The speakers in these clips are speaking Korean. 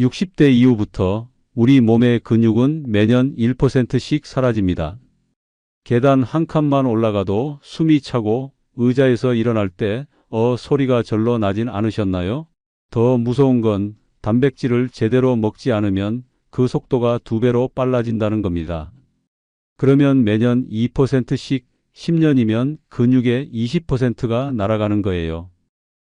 60대 이후부터 우리 몸의 근육은 매년 1%씩 사라집니다. 계단 한 칸만 올라가도 숨이 차고 의자에서 일어날 때 소리가 절로 나진 않으셨나요? 더 무서운 건 단백질을 제대로 먹지 않으면 그 속도가 2배로 빨라진다는 겁니다. 그러면 매년 2%씩 10년이면 근육의 20%가 날아가는 거예요.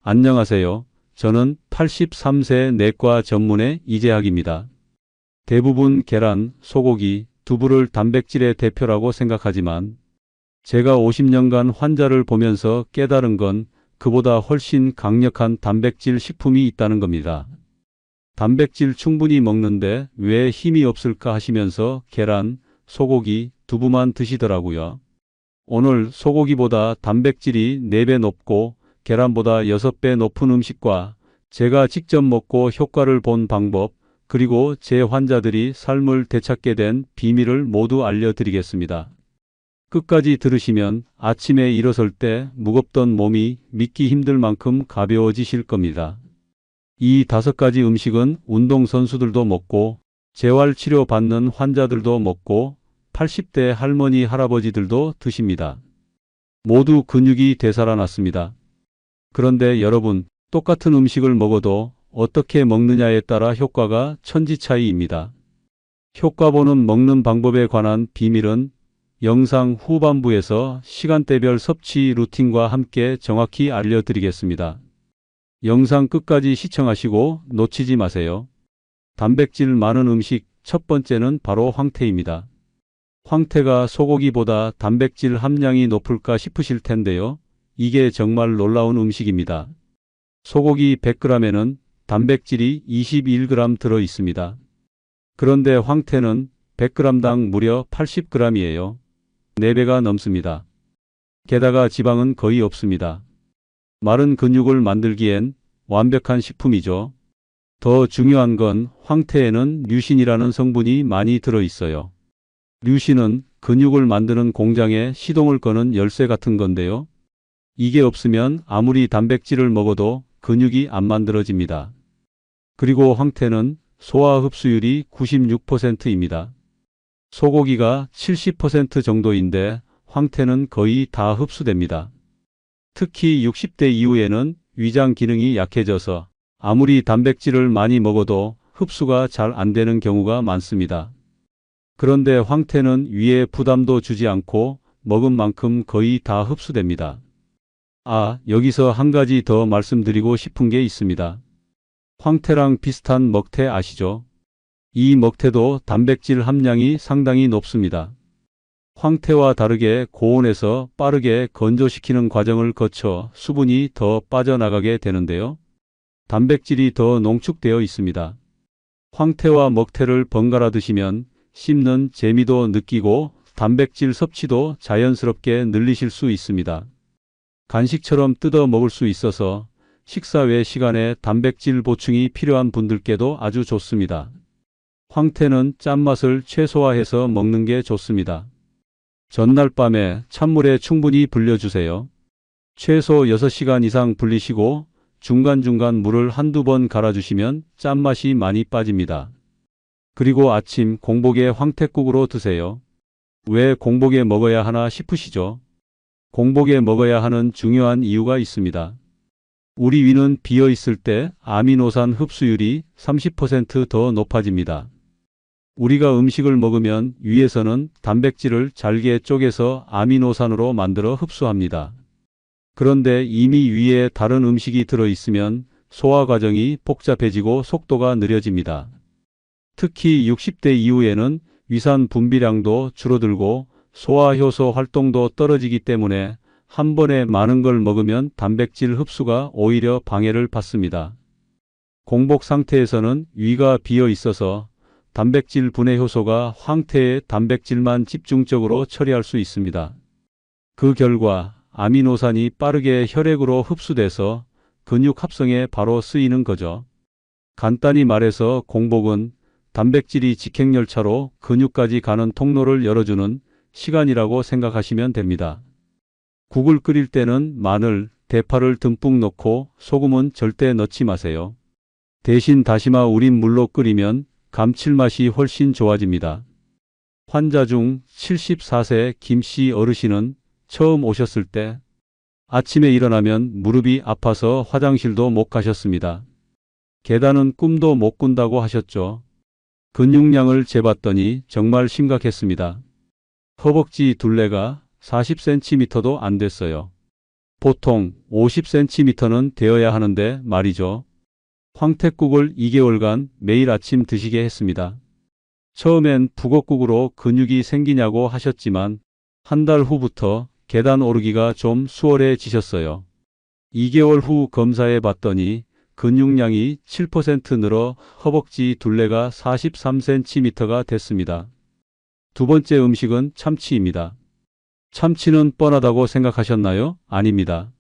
안녕하세요. 저는 83세 내과 전문의 이재학입니다. 대부분 계란, 소고기, 두부를 단백질의 대표라고 생각하지만 제가 50년간 환자를 보면서 깨달은 건 그보다 훨씬 강력한 단백질 식품이 있다는 겁니다. 단백질 충분히 먹는데 왜 힘이 없을까 하시면서 계란, 소고기, 두부만 드시더라고요. 오늘 소고기보다 단백질이 4배 높고 계란보다 6배 높은 음식과 제가 직접 먹고 효과를 본 방법, 그리고 제 환자들이 삶을 되찾게 된 비밀을 모두 알려드리겠습니다. 끝까지 들으시면 아침에 일어설 때 무겁던 몸이 믿기 힘들 만큼 가벼워지실 겁니다. 이 5가지 음식은 운동선수들도 먹고 재활치료 받는 환자들도 먹고 80대 할머니 할아버지들도 드십니다. 모두 근육이 되살아났습니다. 그런데 여러분, 똑같은 음식을 먹어도 어떻게 먹느냐에 따라 효과가 천지차이입니다. 효과보는 먹는 방법에 관한 비밀은 영상 후반부에서 시간대별 섭취 루틴과 함께 정확히 알려드리겠습니다. 영상 끝까지 시청하시고 놓치지 마세요. 단백질 많은 음식 첫 번째는 바로 황태입니다. 황태가 소고기보다 단백질 함량이 높을까 싶으실 텐데요. 이게 정말 놀라운 음식입니다. 소고기 100g에는 단백질이 21g 들어 있습니다. 그런데 황태는 100g당 무려 80g이에요. 4배가 넘습니다. 게다가 지방은 거의 없습니다. 마른 근육을 만들기엔 완벽한 식품이죠. 더 중요한 건 황태에는 류신이라는 성분이 많이 들어 있어요. 류신은 근육을 만드는 공장에 시동을 거는 열쇠 같은 건데요. 이게 없으면 아무리 단백질을 먹어도 근육이 안 만들어집니다. 그리고 황태는 소화 흡수율이 96%입니다. 소고기가 70% 정도인데 황태는 거의 다 흡수됩니다. 특히 60대 이후에는 위장 기능이 약해져서 아무리 단백질을 많이 먹어도 흡수가 잘 안 되는 경우가 많습니다. 그런데 황태는 위에 부담도 주지 않고 먹은 만큼 거의 다 흡수됩니다. 여기서 한 가지 더 말씀드리고 싶은 게 있습니다. 황태랑 비슷한 먹태 아시죠? 이 먹태도 단백질 함량이 상당히 높습니다. 황태와 다르게 고온에서 빠르게 건조시키는 과정을 거쳐 수분이 더 빠져나가게 되는데요. 단백질이 더 농축되어 있습니다. 황태와 먹태를 번갈아 드시면 씹는 재미도 느끼고 단백질 섭취도 자연스럽게 늘리실 수 있습니다. 간식처럼 뜯어 먹을 수 있어서 식사 외 시간에 단백질 보충이 필요한 분들께도 아주 좋습니다. 황태는 짠맛을 최소화해서 먹는 게 좋습니다. 전날 밤에 찬물에 충분히 불려주세요. 최소 6시간 이상 불리시고 중간중간 물을 한두 번 갈아주시면 짠맛이 많이 빠집니다. 그리고 아침 공복에 황태국으로 드세요. 왜 공복에 먹어야 하나 싶으시죠? 공복에 먹어야 하는 중요한 이유가 있습니다. 우리 위는 비어 있을 때 아미노산 흡수율이 30% 더 높아집니다. 우리가 음식을 먹으면 위에서는 단백질을 잘게 쪼개서 아미노산으로 만들어 흡수합니다. 그런데 이미 위에 다른 음식이 들어 있으면 소화 과정이 복잡해지고 속도가 느려집니다. 특히 60대 이후에는 위산 분비량도 줄어들고 소화효소 활동도 떨어지기 때문에 한 번에 많은 걸 먹으면 단백질 흡수가 오히려 방해를 받습니다. 공복 상태에서는 위가 비어 있어서 단백질 분해 효소가 황태의 단백질만 집중적으로 처리할 수 있습니다. 그 결과 아미노산이 빠르게 혈액으로 흡수돼서 근육 합성에 바로 쓰이는 거죠. 간단히 말해서 공복은 단백질이 직행열차로 근육까지 가는 통로를 열어주는 시간이라고 생각하시면 됩니다. 국을 끓일 때는 마늘, 대파를 듬뿍 넣고 소금은 절대 넣지 마세요. 대신 다시마 우린 물로 끓이면 감칠맛이 훨씬 좋아집니다. 환자 중 74세 김씨 어르신은 처음 오셨을 때 아침에 일어나면 무릎이 아파서 화장실도 못 가셨습니다. 계단은 꿈도 못 꾼다고 하셨죠. 근육량을 재봤더니 정말 심각했습니다. 허벅지 둘레가 40cm도 안 됐어요. 보통 50cm는 되어야 하는데 말이죠. 황태국을 2개월간 매일 아침 드시게 했습니다. 처음엔 북엇국으로 근육이 생기냐고 하셨지만 한 달 후부터 계단 오르기가 좀 수월해지셨어요. 2개월 후 검사해 봤더니 근육량이 7% 늘어 허벅지 둘레가 43cm가 됐습니다. 두 번째 음식은 참치입니다. 참치는 뻔하다고 생각하셨나요? 아닙니다.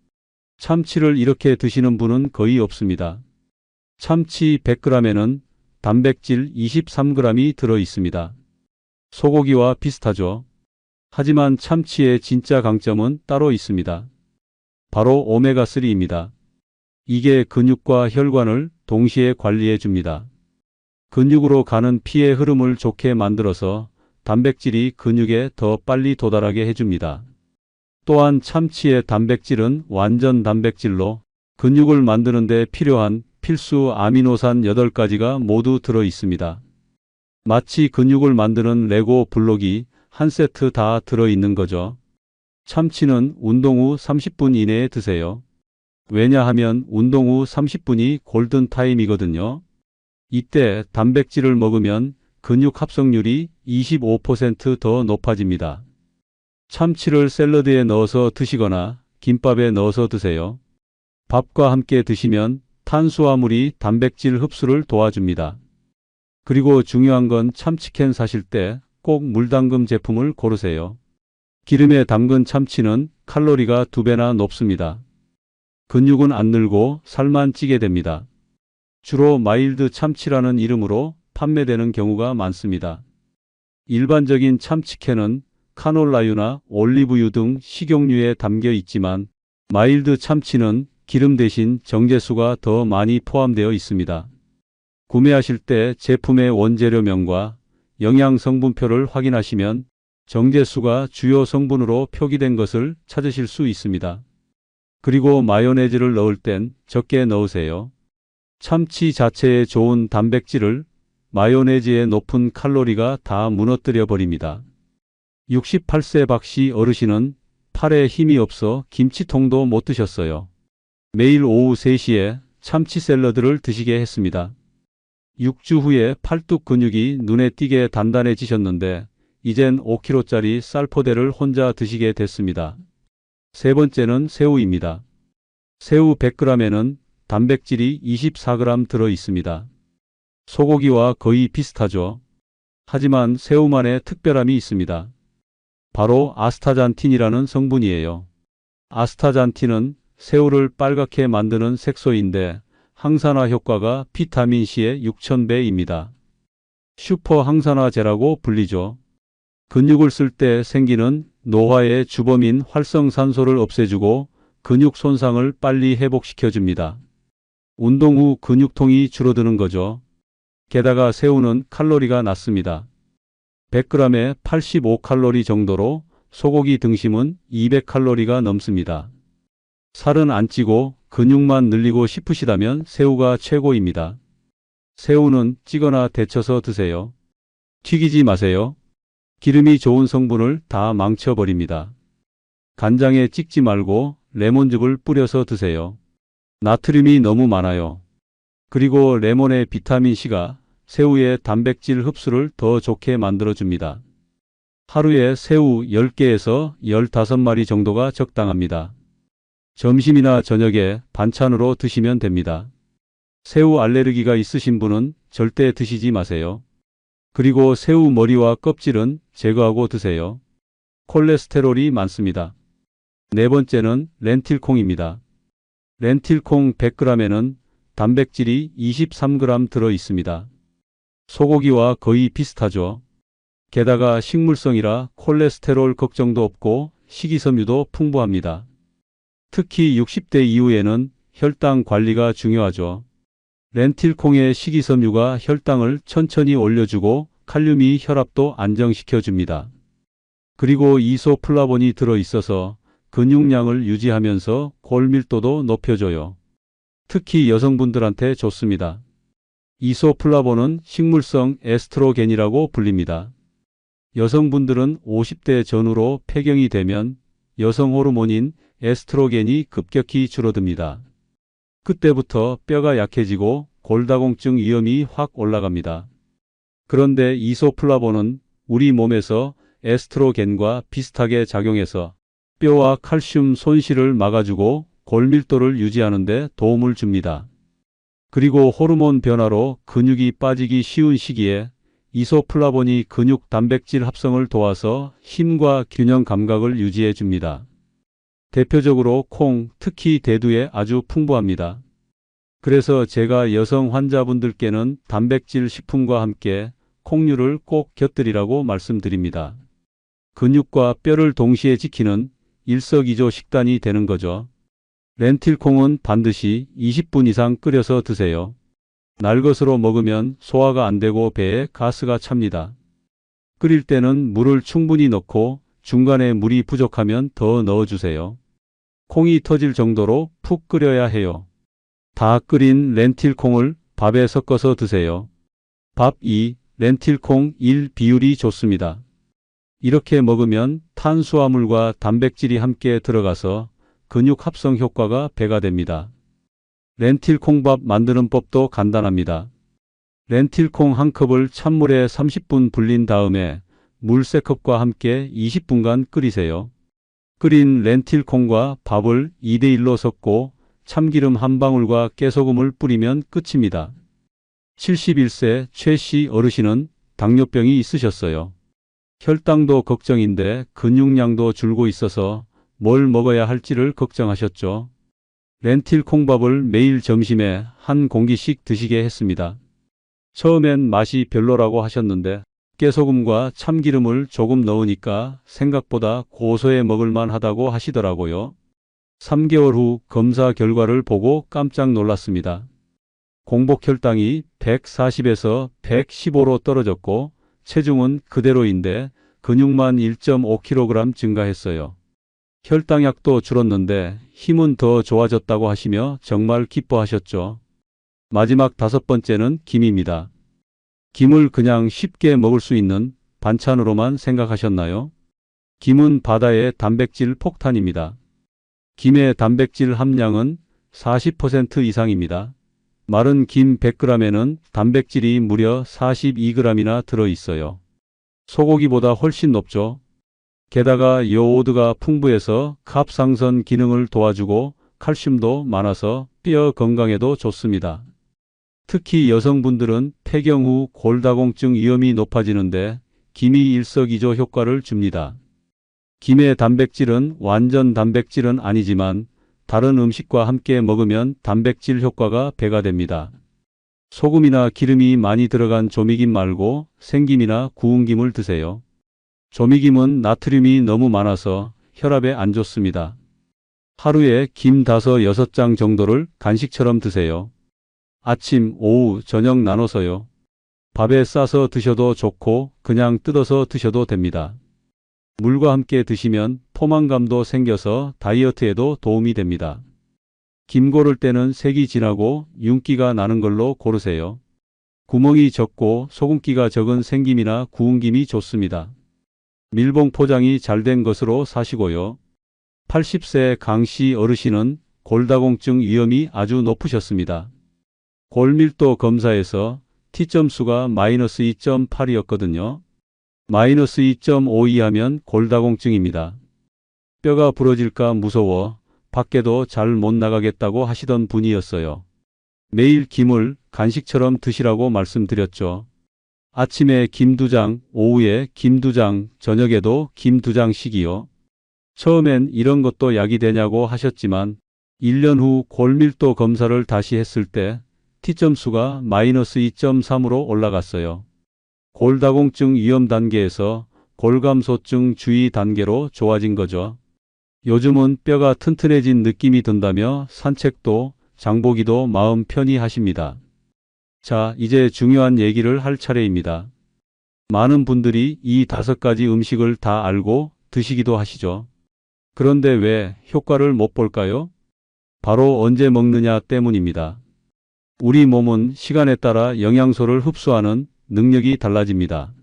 참치를 이렇게 드시는 분은 거의 없습니다. 참치 100g에는 단백질 23g이 들어 있습니다. 소고기와 비슷하죠. 하지만 참치의 진짜 강점은 따로 있습니다. 바로 오메가3입니다. 이게 근육과 혈관을 동시에 관리해 줍니다. 근육으로 가는 피의 흐름을 좋게 만들어서 단백질이 근육에 더 빨리 도달하게 해줍니다. 또한 참치의 단백질은 완전 단백질로 근육을 만드는 데 필요한 필수 아미노산 8가지가 모두 들어 있습니다. 마치 근육을 만드는 레고 블록이 한 세트 다 들어 있는 거죠. 참치는 운동 후 30분 이내에 드세요. 왜냐하면 운동 후 30분이 골든타임이거든요. 이때 단백질을 먹으면 근육 합성률이 25% 더 높아집니다. 참치를 샐러드에 넣어서 드시거나 김밥에 넣어서 드세요. 밥과 함께 드시면 탄수화물이 단백질 흡수를 도와줍니다. 그리고 중요한 건 참치캔 사실 때 꼭 물담금 제품을 고르세요. 기름에 담근 참치는 칼로리가 2배나 높습니다. 근육은 안 늘고 살만 찌게 됩니다. 주로 마일드 참치라는 이름으로 판매되는 경우가 많습니다. 일반적인 참치캔은 카놀라유나 올리브유 등 식용유에 담겨 있지만 마일드 참치는 기름 대신 정제수가 더 많이 포함되어 있습니다. 구매하실 때 제품의 원재료명과 영양 성분표를 확인하시면 정제수가 주요 성분으로 표기된 것을 찾으실 수 있습니다. 그리고 마요네즈를 넣을 땐 적게 넣으세요. 참치 자체에 좋은 단백질을 마요네즈의 높은 칼로리가 다 무너뜨려 버립니다. 68세 박씨 어르신은 팔에 힘이 없어 김치통도 못 드셨어요. 매일 오후 3시에 참치 샐러드를 드시게 했습니다. 6주 후에 팔뚝 근육이 눈에 띄게 단단해지셨는데 이젠 5kg짜리 쌀포대를 혼자 드시게 됐습니다. 세 번째는 새우입니다. 새우 100g에는 단백질이 24g 들어 있습니다. 소고기와 거의 비슷하죠. 하지만 새우만의 특별함이 있습니다. 바로 아스타잔틴이라는 성분이에요. 아스타잔틴은 새우를 빨갛게 만드는 색소인데 항산화 효과가 비타민C의 6000배입니다. 슈퍼 항산화제라고 불리죠. 근육을 쓸 때 생기는 노화의 주범인 활성산소를 없애주고 근육 손상을 빨리 회복시켜줍니다. 운동 후 근육통이 줄어드는 거죠. 게다가 새우는 칼로리가 낮습니다. 100g에 85칼로리 정도로 소고기 등심은 200칼로리가 넘습니다. 살은 안 찌고 근육만 늘리고 싶으시다면 새우가 최고입니다. 새우는 찌거나 데쳐서 드세요. 튀기지 마세요. 기름이 좋은 성분을 다 망쳐버립니다. 간장에 찍지 말고 레몬즙을 뿌려서 드세요. 나트륨이 너무 많아요. 그리고 레몬의 비타민C가 새우의 단백질 흡수를 더 좋게 만들어줍니다. 하루에 새우 10개에서 15마리 정도가 적당합니다. 점심이나 저녁에 반찬으로 드시면 됩니다. 새우 알레르기가 있으신 분은 절대 드시지 마세요. 그리고 새우 머리와 껍질은 제거하고 드세요. 콜레스테롤이 많습니다. 네 번째는 렌틸콩입니다. 렌틸콩 100g에는 단백질이 23g 들어 있습니다. 소고기와 거의 비슷하죠. 게다가 식물성이라 콜레스테롤 걱정도 없고 식이섬유도 풍부합니다. 특히 60대 이후에는 혈당 관리가 중요하죠. 렌틸콩의 식이섬유가 혈당을 천천히 올려주고 칼륨이 혈압도 안정시켜줍니다. 그리고 이소플라본이 들어있어서 근육량을 유지하면서 골밀도도 높여줘요. 특히 여성분들한테 좋습니다. 이소플라본은 식물성 에스트로겐이라고 불립니다. 여성분들은 50대 전후로 폐경이 되면 여성 호르몬인 에스트로겐이 급격히 줄어듭니다. 그때부터 뼈가 약해지고 골다공증 위험이 확 올라갑니다. 그런데 이소플라본은 우리 몸에서 에스트로겐과 비슷하게 작용해서 뼈와 칼슘 손실을 막아주고 골밀도를 유지하는 데 도움을 줍니다. 그리고 호르몬 변화로 근육이 빠지기 쉬운 시기에 이소플라본이 근육 단백질 합성을 도와서 힘과 균형 감각을 유지해 줍니다. 대표적으로 콩, 특히 대두에 아주 풍부합니다. 그래서 제가 여성 환자분들께는 단백질 식품과 함께 콩류를 꼭 곁들이라고 말씀드립니다. 근육과 뼈를 동시에 지키는 일석이조 식단이 되는 거죠. 렌틸콩은 반드시 20분 이상 끓여서 드세요. 날것으로 먹으면 소화가 안 되고 배에 가스가 찹니다. 끓일 때는 물을 충분히 넣고 중간에 물이 부족하면 더 넣어주세요. 콩이 터질 정도로 푹 끓여야 해요. 다 끓인 렌틸콩을 밥에 섞어서 드세요. 밥 2, 렌틸콩 1 비율이 좋습니다. 이렇게 먹으면 탄수화물과 단백질이 함께 들어가서 근육 합성 효과가 배가 됩니다. 렌틸콩밥 만드는 법도 간단합니다. 렌틸콩 한 컵을 찬물에 30분 불린 다음에 물 3컵과 함께 20분간 끓이세요. 끓인 렌틸콩과 밥을 2대1로 섞고 참기름 한 방울과 깨소금을 뿌리면 끝입니다. 71세 최 씨 어르신은 당뇨병이 있으셨어요. 혈당도 걱정인데 근육량도 줄고 있어서 뭘 먹어야 할지를 걱정하셨죠. 렌틸콩밥을 매일 점심에 한 공기씩 드시게 했습니다. 처음엔 맛이 별로라고 하셨는데 깨소금과 참기름을 조금 넣으니까 생각보다 고소해 먹을만 하다고 하시더라고요. 3개월 후 검사 결과를 보고 깜짝 놀랐습니다. 공복 혈당이 140에서 115로 떨어졌고 체중은 그대로인데 근육만 1.5kg 증가했어요. 혈당약도 줄었는데 힘은 더 좋아졌다고 하시며 정말 기뻐하셨죠. 마지막 5번째는 김입니다. 김을 그냥 쉽게 먹을 수 있는 반찬으로만 생각하셨나요? 김은 바다의 단백질 폭탄입니다. 김의 단백질 함량은 40% 이상입니다. 마른 김 100g에는 단백질이 무려 42g이나 들어있어요. 소고기보다 훨씬 높죠. 게다가 요오드가 풍부해서 갑상선 기능을 도와주고 칼슘도 많아서 뼈 건강에도 좋습니다. 특히 여성분들은 폐경 후 골다공증 위험이 높아지는데 김이 일석이조 효과를 줍니다. 김의 단백질은 완전 단백질은 아니지만 다른 음식과 함께 먹으면 단백질 효과가 배가 됩니다. 소금이나 기름이 많이 들어간 조미김 말고 생김이나 구운 김을 드세요. 조미김은 나트륨이 너무 많아서 혈압에 안 좋습니다. 하루에 김 5, 6장 정도를 간식처럼 드세요. 아침, 오후, 저녁 나눠서요. 밥에 싸서 드셔도 좋고 그냥 뜯어서 드셔도 됩니다. 물과 함께 드시면 포만감도 생겨서 다이어트에도 도움이 됩니다. 김 고를 때는 색이 진하고 윤기가 나는 걸로 고르세요. 구멍이 적고 소금기가 적은 생김이나 구운 김이 좋습니다. 밀봉 포장이 잘 된 것으로 사시고요. 80세 강씨 어르신은 골다공증 위험이 아주 높으셨습니다. 골밀도 검사에서 T점수가 마이너스 2.8이었거든요. 마이너스 2.5 이하면 골다공증입니다. 뼈가 부러질까 무서워 밖에도 잘 못 나가겠다고 하시던 분이었어요. 매일 김을 간식처럼 드시라고 말씀드렸죠. 아침에 김 2장, 오후에 김 2장, 저녁에도 김 2장씩이요. 처음엔 이런 것도 약이 되냐고 하셨지만 1년 후 골밀도 검사를 다시 했을 때 T점수가 마이너스 2.3으로 올라갔어요. 골다공증 위험 단계에서 골감소증 주의 단계로 좋아진 거죠. 요즘은 뼈가 튼튼해진 느낌이 든다며 산책도 장보기도 마음 편히 하십니다. 자, 이제 중요한 얘기를 할 차례입니다. 많은 분들이 이 5가지 음식을 다 알고 드시기도 하시죠. 그런데 왜 효과를 못 볼까요? 바로 언제 먹느냐 때문입니다. 우리 몸은 시간에 따라 영양소를 흡수하는 능력이 달라집니다.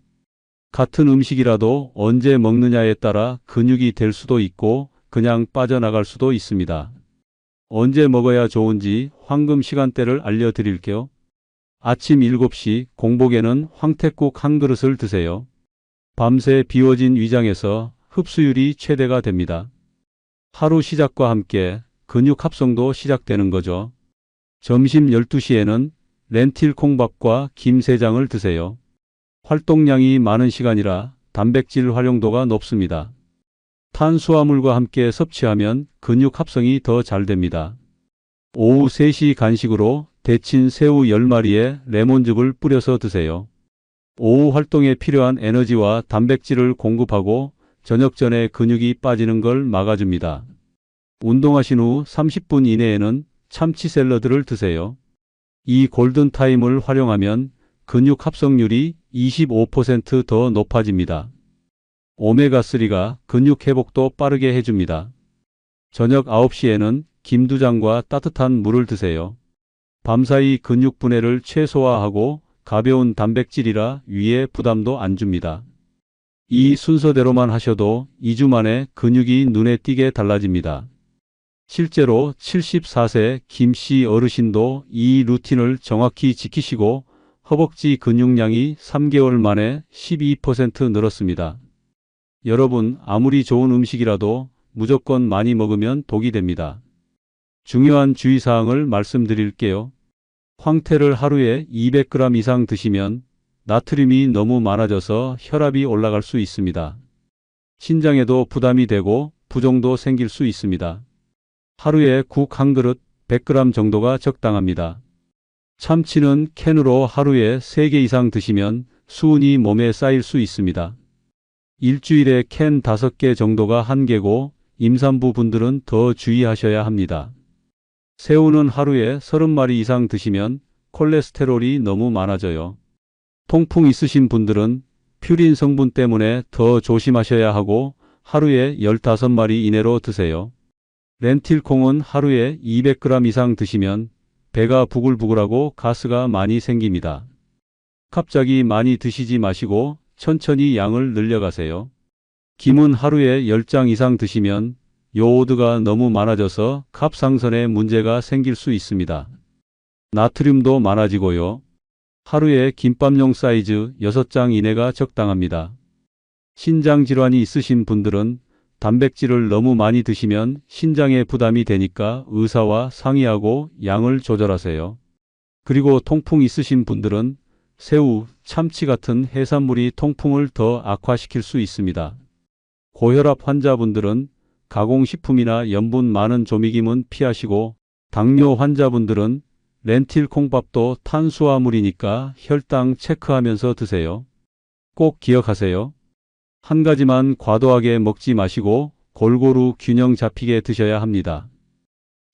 같은 음식이라도 언제 먹느냐에 따라 근육이 될 수도 있고 그냥 빠져나갈 수도 있습니다. 언제 먹어야 좋은지 황금 시간대를 알려드릴게요. 아침 7시 공복에는 황태국 한 그릇을 드세요. 밤새 비워진 위장에서 흡수율이 최대가 됩니다. 하루 시작과 함께 근육 합성도 시작되는 거죠. 점심 12시에는 렌틸 콩밥과 김새장을 드세요. 활동량이 많은 시간이라 단백질 활용도가 높습니다. 탄수화물과 함께 섭취하면 근육 합성이 더 잘 됩니다. 오후 3시 간식으로 데친 새우 10마리에 레몬즙을 뿌려서 드세요. 오후 활동에 필요한 에너지와 단백질을 공급하고 저녁 전에 근육이 빠지는 걸 막아줍니다. 운동하신 후 30분 이내에는 참치 샐러드를 드세요. 이 골든타임을 활용하면 근육 합성률이 25% 더 높아집니다. 오메가3가 근육 회복도 빠르게 해줍니다. 저녁 9시에는 김두장과 따뜻한 물을 드세요. 밤사이 근육 분해를 최소화하고 가벼운 단백질이라 위에 부담도 안 줍니다. 이 순서대로만 하셔도 2주 만에 근육이 눈에 띄게 달라집니다. 실제로 74세 김씨 어르신도 이 루틴을 정확히 지키시고 허벅지 근육량이 3개월 만에 12% 늘었습니다. 여러분, 아무리 좋은 음식이라도 무조건 많이 먹으면 독이 됩니다. 중요한 주의사항을 말씀드릴게요. 황태를 하루에 200g 이상 드시면 나트륨이 너무 많아져서 혈압이 올라갈 수 있습니다. 신장에도 부담이 되고 부종도 생길 수 있습니다. 하루에 국 한 그릇 100g 정도가 적당합니다. 참치는 캔으로 하루에 3개 이상 드시면 수은이 몸에 쌓일 수 있습니다. 일주일에 캔 5개 정도가 한계고 임산부 분들은 더 주의하셔야 합니다. 새우는 하루에 30마리 이상 드시면 콜레스테롤이 너무 많아져요. 통풍 있으신 분들은 퓨린 성분 때문에 더 조심하셔야 하고 하루에 15마리 이내로 드세요. 렌틸콩은 하루에 200g 이상 드시면 배가 부글부글하고 가스가 많이 생깁니다. 갑자기 많이 드시지 마시고 천천히 양을 늘려가세요. 김은 하루에 10장 이상 드시면 요오드가 너무 많아져서 갑상선에 문제가 생길 수 있습니다. 나트륨도 많아지고요. 하루에 김밥용 사이즈 6장 이내가 적당합니다. 신장 질환이 있으신 분들은 단백질을 너무 많이 드시면 신장에 부담이 되니까 의사와 상의하고 양을 조절하세요. 그리고 통풍 있으신 분들은 새우, 참치 같은 해산물이 통풍을 더 악화시킬 수 있습니다. 고혈압 환자분들은 가공식품이나 염분 많은 조미김은 피하시고 당뇨 환자분들은 렌틸 콩밥도 탄수화물이니까 혈당 체크하면서 드세요. 꼭 기억하세요. 한 가지만 과도하게 먹지 마시고 골고루 균형 잡히게 드셔야 합니다.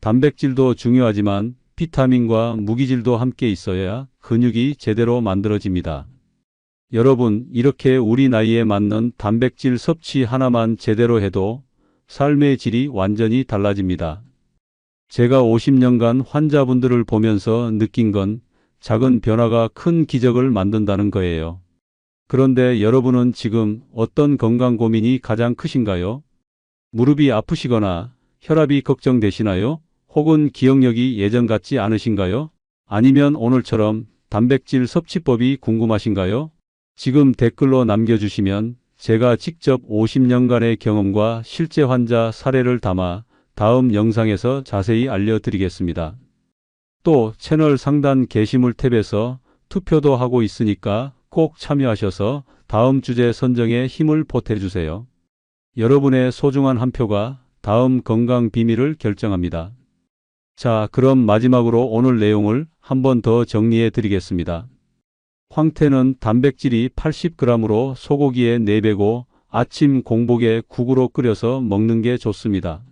단백질도 중요하지만 비타민과 무기질도 함께 있어야 근육이 제대로 만들어집니다. 여러분, 이렇게 우리 나이에 맞는 단백질 섭취 하나만 제대로 해도 삶의 질이 완전히 달라집니다. 제가 50년간 환자분들을 보면서 느낀 건 작은 변화가 큰 기적을 만든다는 거예요. 그런데 여러분은 지금 어떤 건강 고민이 가장 크신가요? 무릎이 아프시거나 혈압이 걱정되시나요? 혹은 기억력이 예전 같지 않으신가요? 아니면 오늘처럼 단백질 섭취법이 궁금하신가요? 지금 댓글로 남겨주시면 제가 직접 50년간의 경험과 실제 환자 사례를 담아 다음 영상에서 자세히 알려드리겠습니다. 또 채널 상단 게시물 탭에서 투표도 하고 있으니까 꼭 참여하셔서 다음 주제 선정에 힘을 보태주세요. 여러분의 소중한 한 표가 다음 건강 비밀을 결정합니다. 자, 그럼 마지막으로 오늘 내용을 한 번 더 정리해 드리겠습니다. 황태는 단백질이 80g으로 소고기의 4배고 아침 공복에 국으로 끓여서 먹는 게 좋습니다.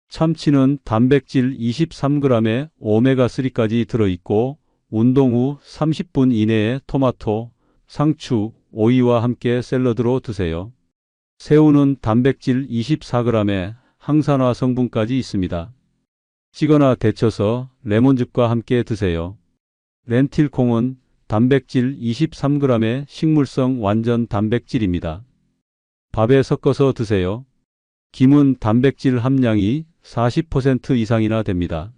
참치는 단백질 23g에 오메가3까지 들어있고 운동 후 30분 이내에 토마토, 상추, 오이와 함께 샐러드로 드세요. 새우는 단백질 24g에 항산화 성분까지 있습니다. 찌거나 데쳐서 레몬즙과 함께 드세요. 렌틸콩은 단백질 23g의 식물성 완전 단백질입니다. 밥에 섞어서 드세요. 김은 단백질 함량이 40% 이상이나 됩니다.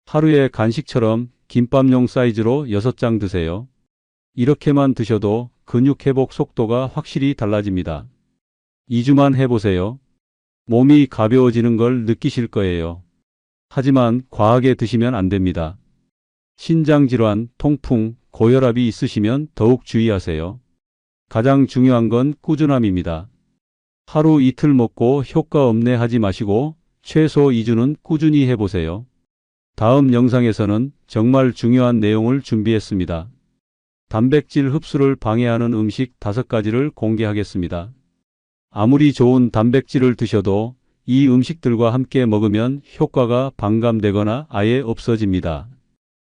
하루에 간식처럼 김밥용 사이즈로 6장 드세요. 이렇게만 드셔도 근육 회복 속도가 확실히 달라집니다. 2주만 해보세요. 몸이 가벼워지는 걸 느끼실 거예요. 하지만 과하게 드시면 안 됩니다. 신장질환, 통풍, 고혈압이 있으시면 더욱 주의하세요. 가장 중요한 건 꾸준함입니다. 하루 이틀 먹고 효과 없네 하지 마시고 최소 2주는 꾸준히 해보세요. 다음 영상에서는 정말 중요한 내용을 준비했습니다. 단백질 흡수를 방해하는 음식 5가지를 공개하겠습니다. 아무리 좋은 단백질을 드셔도 이 음식들과 함께 먹으면 효과가 반감되거나 아예 없어집니다.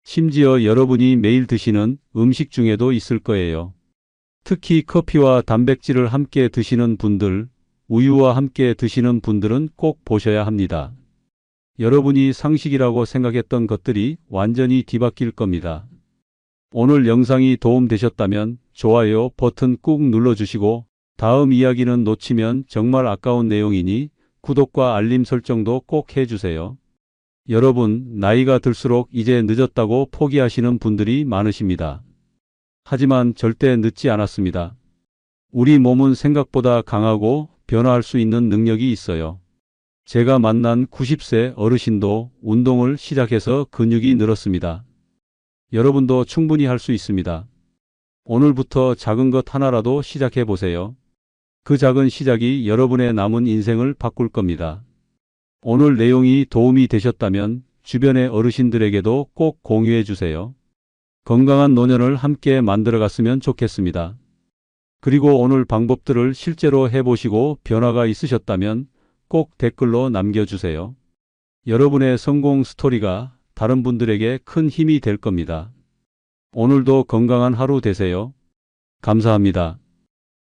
심지어 여러분이 매일 드시는 음식 중에도 있을 거예요. 특히 커피와 단백질을 함께 드시는 분들, 우유와 함께 드시는 분들은 꼭 보셔야 합니다. 여러분이 상식이라고 생각했던 것들이 완전히 뒤바뀔 겁니다. 오늘 영상이 도움되셨다면 좋아요 버튼 꾹 눌러주시고 다음 이야기는 놓치면 정말 아까운 내용이니 구독과 알림 설정도 꼭 해주세요. 여러분, 나이가 들수록 이제 늦었다고 포기하시는 분들이 많으십니다. 하지만 절대 늦지 않았습니다. 우리 몸은 생각보다 강하고 변화할 수 있는 능력이 있어요. 제가 만난 90세 어르신도 운동을 시작해서 근육이 늘었습니다. 여러분도 충분히 할 수 있습니다. 오늘부터 작은 것 하나라도 시작해 보세요. 그 작은 시작이 여러분의 남은 인생을 바꿀 겁니다. 오늘 내용이 도움이 되셨다면 주변의 어르신들에게도 꼭 공유해 주세요. 건강한 노년을 함께 만들어 갔으면 좋겠습니다. 그리고 오늘 방법들을 실제로 해보시고 변화가 있으셨다면 꼭 댓글로 남겨주세요. 여러분의 성공 스토리가 다른 분들에게 큰 힘이 될 겁니다. 오늘도 건강한 하루 되세요. 감사합니다.